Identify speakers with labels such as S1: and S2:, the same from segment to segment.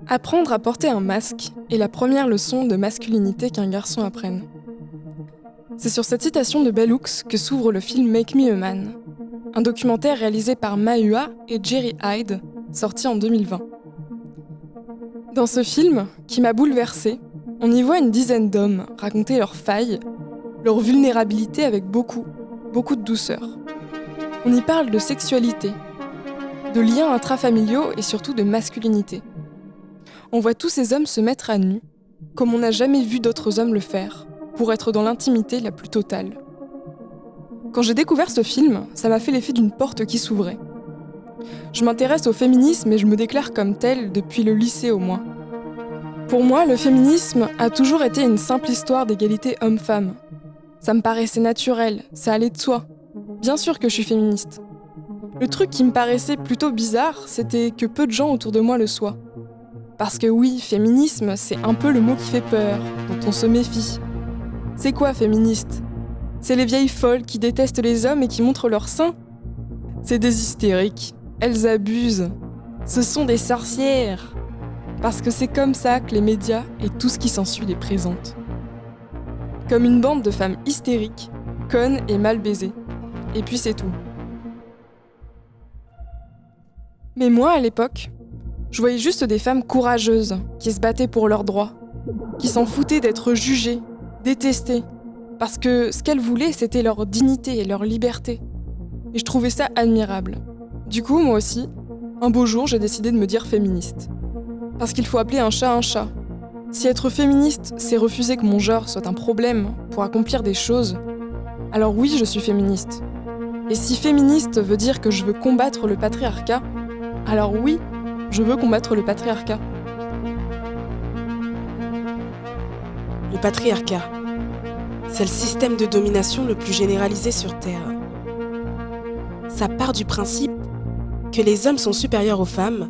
S1: Apprendre à porter un masque est la première leçon de masculinité qu'un garçon apprenne. C'est sur cette citation de Bell Hooks que s'ouvre le film Make Me a Man, un documentaire réalisé par Mahua et Jerry Hyde, sorti en 2020. Dans ce film, qui m'a bouleversée, on y voit une dizaine d'hommes raconter leurs failles, leur vulnérabilité avec beaucoup de douceur. On y parle de sexualité, de liens intrafamiliaux et surtout de masculinité. On voit tous ces hommes se mettre à nu, comme on n'a jamais vu d'autres hommes le faire, pour être dans l'intimité la plus totale. Quand j'ai découvert ce film, ça m'a fait l'effet d'une porte qui s'ouvrait. Je m'intéresse au féminisme et je me déclare comme telle depuis le lycée au moins. Pour moi, le féminisme a toujours été une simple histoire d'égalité homme-femme. Ça me paraissait naturel, ça allait de soi. Bien sûr que je suis féministe. Le truc qui me paraissait plutôt bizarre, c'était que peu de gens autour de moi le soient. Parce que oui, féminisme, c'est un peu le mot qui fait peur, dont on se méfie. C'est quoi féministe ? C'est les vieilles folles qui détestent les hommes et qui montrent leurs seins ? C'est des hystériques, elles abusent. Ce sont des sorcières. Parce que c'est comme ça que les médias et tout ce qui s'ensuit les présentent. Comme une bande de femmes hystériques, connes et mal baisées. Et puis c'est tout. Mais moi, à l'époque, je voyais juste des femmes courageuses qui se battaient pour leurs droits, qui s'en foutaient d'être jugées, détestées, parce que ce qu'elles voulaient, c'était leur dignité et leur liberté. Et je trouvais ça admirable. Du coup, moi aussi, un beau jour, j'ai décidé de me dire féministe. Parce qu'il faut appeler un chat un chat. Si être féministe, c'est refuser que mon genre soit un problème pour accomplir des choses, alors oui, je suis féministe. Et si féministe veut dire que je veux combattre le patriarcat, alors oui, je veux combattre le patriarcat.
S2: Le patriarcat, c'est le système de domination le plus généralisé sur Terre. Ça part du principe que les hommes sont supérieurs aux femmes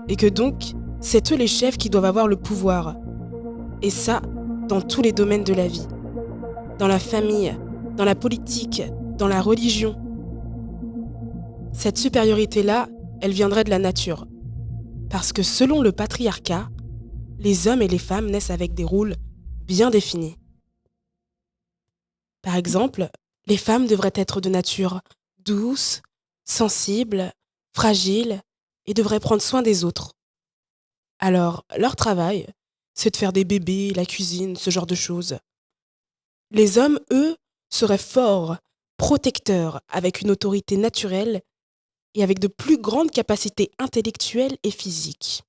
S2: et que donc, c'est eux les chefs qui doivent avoir le pouvoir. Et ça, dans tous les domaines de la vie. Dans la famille, dans la politique, dans la religion. Cette supériorité-là, elle viendrait de la nature. Parce que selon le patriarcat, les hommes et les femmes naissent avec des rôles bien définis. Par exemple, les femmes devraient être de nature douce, sensible, fragile et devraient prendre soin des autres. Alors, leur travail, c'est de faire des bébés, la cuisine, ce genre de choses. Les hommes, eux, seraient forts, protecteurs, avec une autorité naturelle et avec de plus grandes capacités intellectuelles et physiques.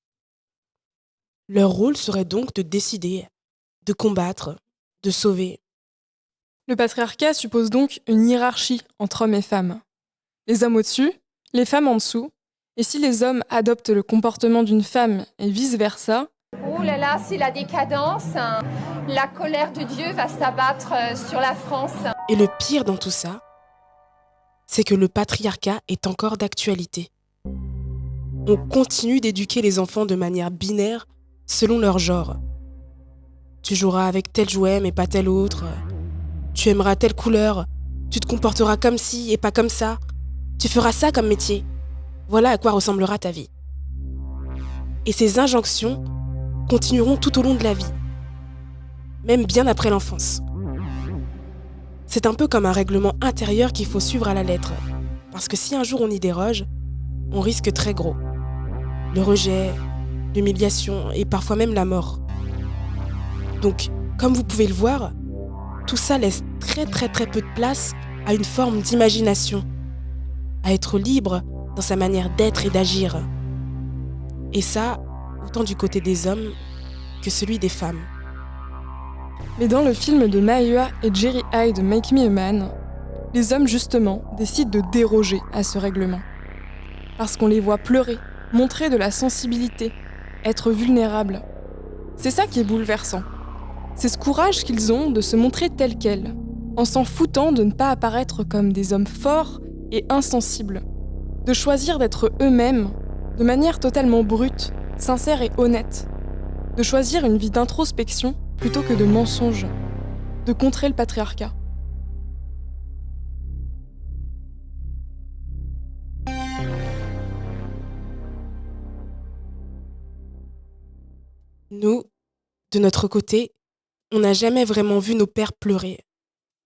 S2: Leur rôle serait donc de décider, de combattre, de sauver.
S1: Le patriarcat suppose donc une hiérarchie entre hommes et femmes. Les hommes au-dessus, les femmes en dessous, et si les hommes adoptent le comportement d'une femme et vice-versa,
S3: oh là là, c'est la décadence. La colère de Dieu va s'abattre sur la France.
S2: Et le pire dans tout ça, c'est que le patriarcat est encore d'actualité. On continue d'éduquer les enfants de manière binaire selon leur genre. Tu joueras avec tel jouet mais pas tel autre. Tu aimeras telle couleur. Tu te comporteras comme ci et pas comme ça. Tu feras ça comme métier. Voilà à quoi ressemblera ta vie. Et ces injonctions continueront tout au long de la vie, même bien après l'enfance. C'est un peu comme un règlement intérieur qu'il faut suivre à la lettre, parce que si un jour on y déroge, on risque très gros. Le rejet, l'humiliation et parfois même la mort. Donc, comme vous pouvez le voir, tout ça laisse très peu de place à une forme d'imagination, à être libre dans sa manière d'être et d'agir. Et ça, autant du côté des hommes que celui des femmes.
S1: Mais dans le film de Mahua et Jerry Hyde Make Me a Man, les hommes justement décident de déroger à ce règlement. Parce qu'on les voit pleurer, montrer de la sensibilité, être vulnérables. C'est ça qui est bouleversant. C'est ce courage qu'ils ont de se montrer tels quels, en s'en foutant de ne pas apparaître comme des hommes forts et insensibles, de choisir d'être eux-mêmes, de manière totalement brute, sincère et honnête, de choisir une vie d'introspection plutôt que de mensonge, de contrer le patriarcat.
S2: Nous, de notre côté, on n'a jamais vraiment vu nos pères pleurer.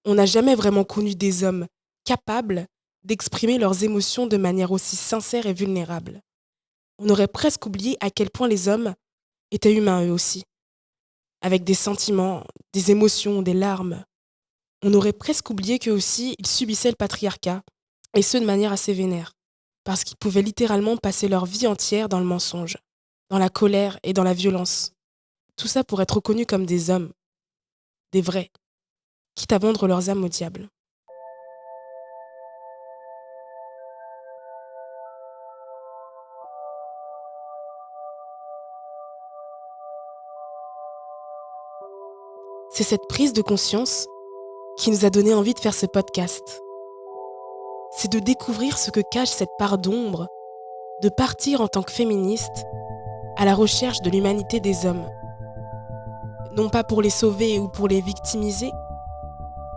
S2: On n'a jamais vraiment connu des hommes capables d'exprimer leurs émotions de manière aussi sincère et vulnérable. On aurait presque oublié à quel point les hommes étaient humains eux aussi, avec des sentiments, des émotions, des larmes. On aurait presque oublié qu'eux aussi, ils subissaient le patriarcat, et ce de manière assez vénère, parce qu'ils pouvaient littéralement passer leur vie entière dans le mensonge, dans la colère et dans la violence. Tout ça pour être reconnus comme des hommes, des vrais, quitte à vendre leurs âmes au diable. C'est cette prise de conscience qui nous a donné envie de faire ce podcast. C'est de découvrir ce que cache cette part d'ombre, de partir en tant que féministe à la recherche de l'humanité des hommes. Non pas pour les sauver ou pour les victimiser,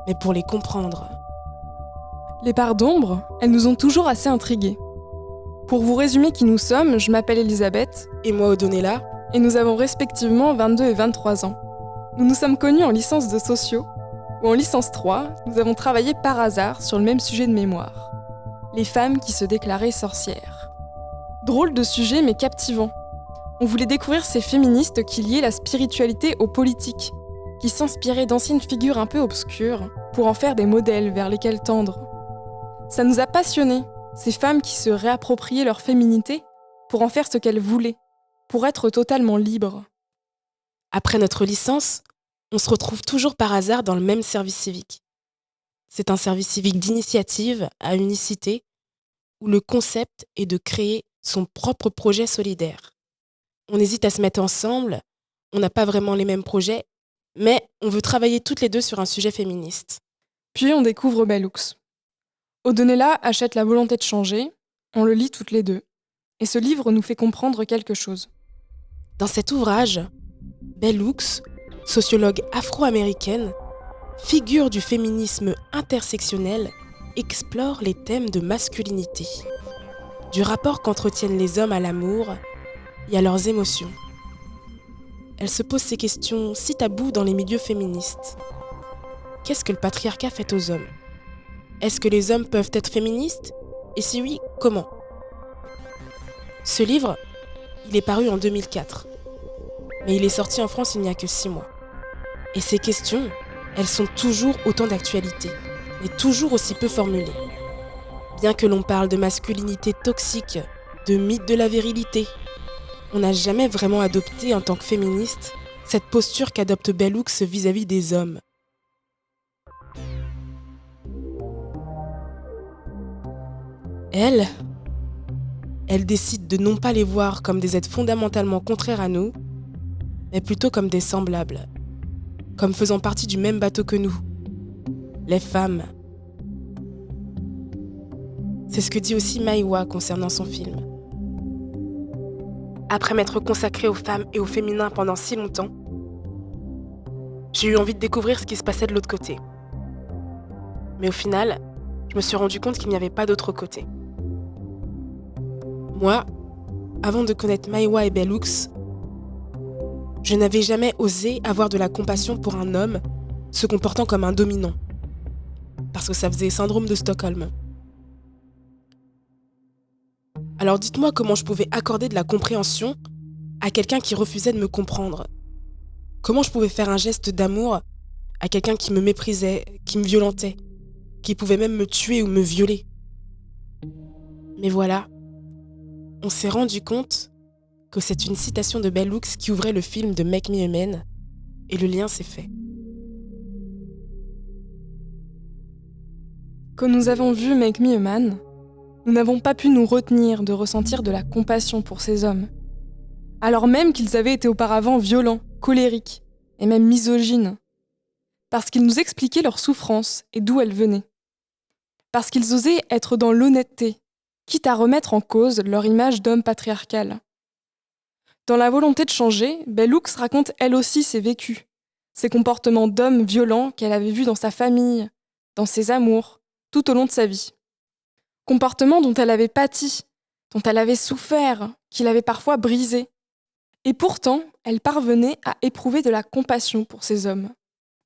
S2: mais pour les comprendre.
S1: Les parts d'ombre, elles nous ont toujours assez intrigués. Pour vous résumer qui nous sommes, je m'appelle Elisabeth.
S2: Et moi, Odonella.
S1: Et nous avons respectivement 22 et 23 ans. Nous nous sommes connus en licence de sociaux, où en licence 3, nous avons travaillé par hasard sur le même sujet de mémoire. Les femmes qui se déclaraient sorcières. Drôle de sujet mais captivant. On voulait découvrir ces féministes qui liaient la spiritualité aux politiques, qui s'inspiraient d'anciennes figures un peu obscures pour en faire des modèles vers lesquels tendre. Ça nous a passionnés, ces femmes qui se réappropriaient leur féminité pour en faire ce qu'elles voulaient, pour être totalement libres.
S2: Après notre licence, on se retrouve toujours par hasard dans le même service civique. C'est un service civique d'initiative à unicité où le concept est de créer son propre projet solidaire. On hésite à se mettre ensemble, on n'a pas vraiment les mêmes projets, mais on veut travailler toutes les deux sur un sujet féministe.
S1: Puis on découvre Bellux. Odonella achète La volonté de changer, on le lit toutes les deux, et ce livre nous fait comprendre quelque chose.
S2: Dans cet ouvrage, Bellux, sociologue afro-américaine, figure du féminisme intersectionnel, explore les thèmes de masculinité, du rapport qu'entretiennent les hommes à l'amour et à leurs émotions. Elle se pose ces questions si taboues dans les milieux féministes. Qu'est-ce que le patriarcat fait aux hommes ? Est-ce que les hommes peuvent être féministes ? Et si oui, comment ? Ce livre, il est paru en 2004. Mais il est sorti en France il n'y a que 6 mois. Et ces questions, elles sont toujours autant d'actualité, et toujours aussi peu formulées. Bien que l'on parle de masculinité toxique, de mythe de la virilité, on n'a jamais vraiment adopté en tant que féministe cette posture qu'adopte Bellux vis-à-vis des hommes. Elle décide de non pas les voir comme des êtres fondamentalement contraires à nous, mais plutôt comme des semblables, comme faisant partie du même bateau que nous, les femmes. C'est ce que dit aussi Maïwa concernant son film. Après m'être consacrée aux femmes et au féminin pendant si longtemps, j'ai eu envie de découvrir ce qui se passait de l'autre côté. Mais au final, je me suis rendu compte qu'il n'y avait pas d'autre côté. Moi, avant de connaître Maïwa et Bellux, je n'avais jamais osé avoir de la compassion pour un homme se comportant comme un dominant. Parce que ça faisait syndrome de Stockholm. Alors dites-moi comment je pouvais accorder de la compréhension à quelqu'un qui refusait de me comprendre. Comment je pouvais faire un geste d'amour à quelqu'un qui me méprisait, qui me violentait, qui pouvait même me tuer ou me violer. Mais voilà, on s'est rendu compte que c'est une citation de Bellux qui ouvrait le film de Make Me a Man, et le lien s'est fait.
S1: Quand nous avons vu Make Me a Man, nous n'avons pas pu nous retenir de ressentir de la compassion pour ces hommes, alors même qu'ils avaient été auparavant violents, colériques et même misogynes, parce qu'ils nous expliquaient leur souffrance et d'où elle venait, parce qu'ils osaient être dans l'honnêteté, quitte à remettre en cause leur image d'homme patriarcal. Dans La volonté de changer, Bellux raconte elle aussi ses vécus, ses comportements d'homme violent qu'elle avait vus dans sa famille, dans ses amours, tout au long de sa vie. Comportements dont elle avait pâti, dont elle avait souffert, qui l'avaient parfois brisée. Et pourtant, elle parvenait à éprouver de la compassion pour ces hommes.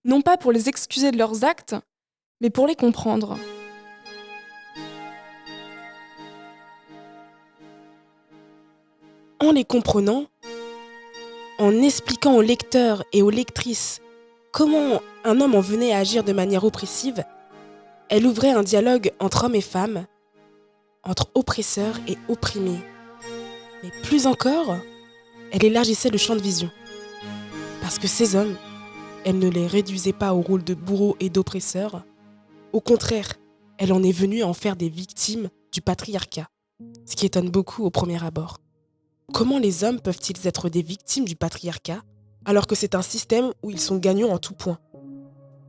S1: Non pas pour les excuser de leurs actes, mais pour les comprendre.
S2: En les comprenant, en expliquant aux lecteurs et aux lectrices comment un homme en venait à agir de manière oppressive, elle ouvrait un dialogue entre hommes et femmes, entre oppresseurs et opprimés. Mais plus encore, elle élargissait le champ de vision. Parce que ces hommes, elle ne les réduisait pas au rôle de bourreaux et d'oppresseurs. Au contraire, elle en est venue à en faire des victimes du patriarcat, ce qui étonne beaucoup au premier abord. Comment les hommes peuvent-ils être des victimes du patriarcat alors que c'est un système où ils sont gagnants en tout point?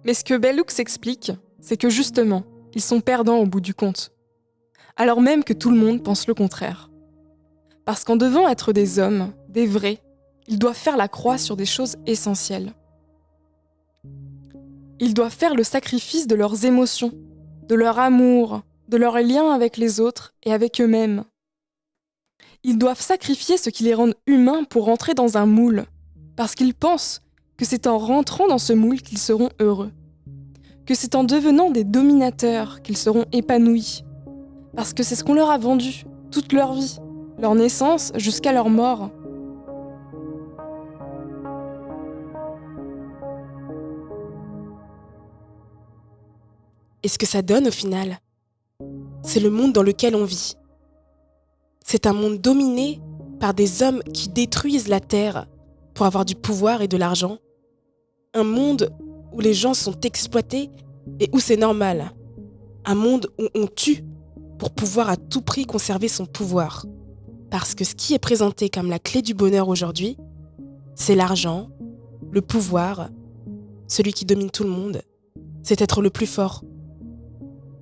S1: Mais ce que Bell Hooks explique, c'est que justement, ils sont perdants au bout du compte. Alors même que tout le monde pense le contraire. Parce qu'en devant être des hommes, des vrais, ils doivent faire la croix sur des choses essentielles. Ils doivent faire le sacrifice de leurs émotions, de leur amour, de leurs liens avec les autres et avec eux-mêmes. Ils doivent sacrifier ce qui les rend humains pour rentrer dans un moule, parce qu'ils pensent que c'est en rentrant dans ce moule qu'ils seront heureux, que c'est en devenant des dominateurs qu'ils seront épanouis, parce que c'est ce qu'on leur a vendu toute leur vie, leur naissance jusqu'à leur mort.
S2: Et ce que ça donne au final, c'est le monde dans lequel on vit. C'est un monde dominé par des hommes qui détruisent la terre pour avoir du pouvoir et de l'argent. Un monde où les gens sont exploités et où c'est normal. Un monde où on tue pour pouvoir à tout prix conserver son pouvoir. Parce que ce qui est présenté comme la clé du bonheur aujourd'hui, c'est l'argent, le pouvoir, celui qui domine tout le monde, c'est être le plus fort.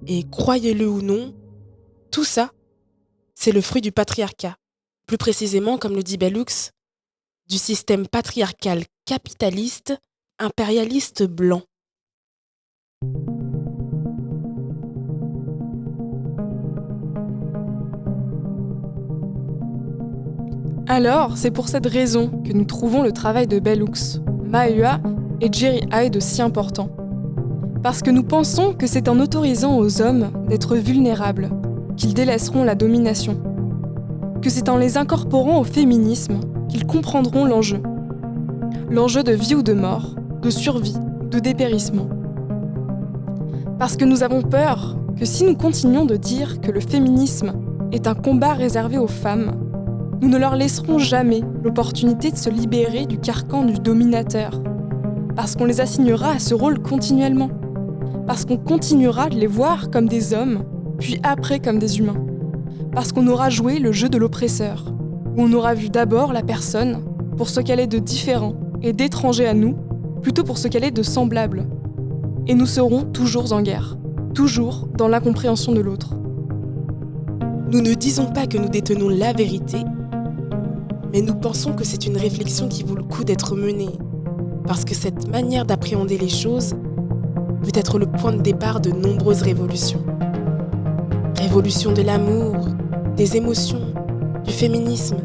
S2: Et croyez-le ou non, tout ça, c'est le fruit du patriarcat. Plus précisément, comme le dit Bell Hooks, du système patriarcal capitaliste, impérialiste blanc.
S1: Alors, c'est pour cette raison que nous trouvons le travail de Bell Hooks, Mahua et Jerry Hyde si important. Parce que nous pensons que c'est en autorisant aux hommes d'être vulnérables qu'ils délaisseront la domination. Que c'est en les incorporant au féminisme qu'ils comprendront l'enjeu. L'enjeu de vie ou de mort, de survie, de dépérissement. Parce que nous avons peur que si nous continuons de dire que le féminisme est un combat réservé aux femmes, nous ne leur laisserons jamais l'opportunité de se libérer du carcan du dominateur. Parce qu'on les assignera à ce rôle continuellement. Parce qu'on continuera de les voir comme des hommes, puis après comme des humains. Parce qu'on aura joué le jeu de l'oppresseur, où on aura vu d'abord la personne pour ce qu'elle est de différent et d'étranger à nous, plutôt pour ce qu'elle est de semblable. Et nous serons toujours en guerre, toujours dans l'incompréhension de l'autre.
S2: Nous ne disons pas que nous détenons la vérité, mais nous pensons que c'est une réflexion qui vaut le coup d'être menée, parce que cette manière d'appréhender les choses peut être le point de départ de nombreuses révolutions. Révolution de l'amour, des émotions, du féminisme.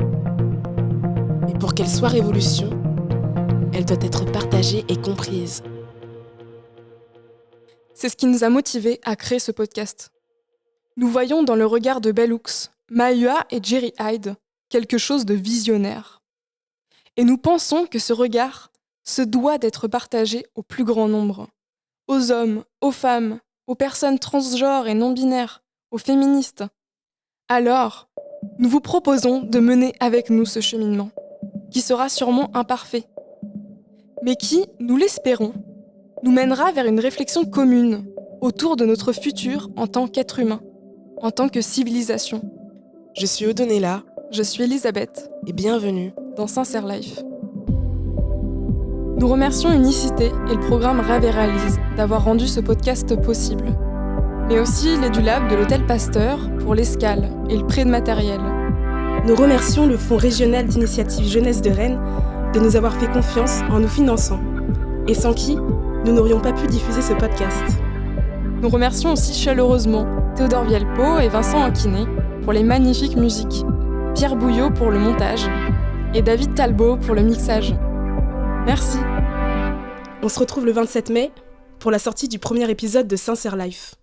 S2: Mais pour qu'elle soit révolution, elle doit être partagée et comprise.
S1: C'est ce qui nous a motivés à créer ce podcast. Nous voyons dans le regard de Bell Hooks, Mahua et Jerry Hyde quelque chose de visionnaire. Et nous pensons que ce regard se doit d'être partagé au plus grand nombre. Aux hommes, aux femmes, aux personnes transgenres et non-binaires, aux féministes. Alors, nous vous proposons de mener avec nous ce cheminement, qui sera sûrement imparfait, mais qui, nous l'espérons, nous mènera vers une réflexion commune autour de notre futur en tant qu'être humain, en tant que civilisation.
S2: Je suis Odonella.
S1: Je suis Elisabeth.
S2: Et bienvenue
S1: dans Sincère Life. Nous remercions Unicité et le programme Rêve et Réalise d'avoir rendu ce podcast possible, mais aussi l'EduLab de l'Hôtel Pasteur pour l'escale et le prêt de matériel.
S2: Nous remercions le Fonds régional d'initiative jeunesse de Rennes de nous avoir fait confiance en nous finançant, et sans qui nous n'aurions pas pu diffuser ce podcast.
S1: Nous remercions aussi chaleureusement Théodore Vielpo et Vincent Anquinet pour les magnifiques musiques, Pierre Bouillot pour le montage, et David Talbot pour le mixage. Merci.
S2: On se retrouve le 27 mai pour la sortie du premier épisode de Sincère Life.